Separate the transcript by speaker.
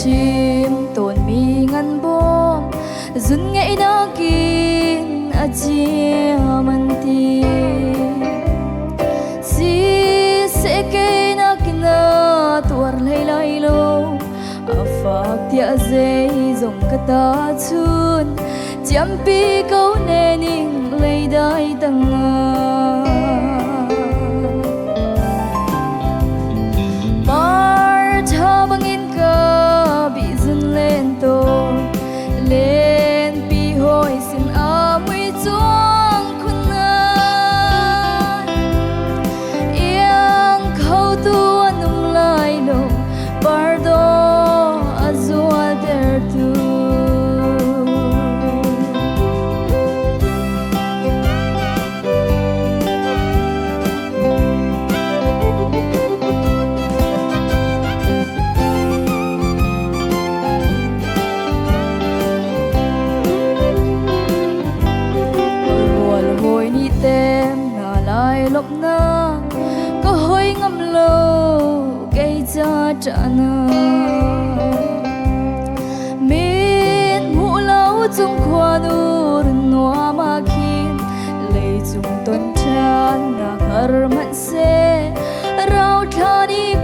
Speaker 1: chim tồn mi ngăn bom dun ngậy na kin a chia man ti si se ke na kina tuar lai lai lo a fak tia zai zong kata chun champi kau ne ning lei dai tanga lên pi hoi xin a mui chuang khuna yang khâu tu anum lai lo bardo azua der tu lộc na có hoi ngâm lâu gây ra trả na min mũ lâu chung khoa nu noa ma khin lấy chung tuần tràn na har man se rau thani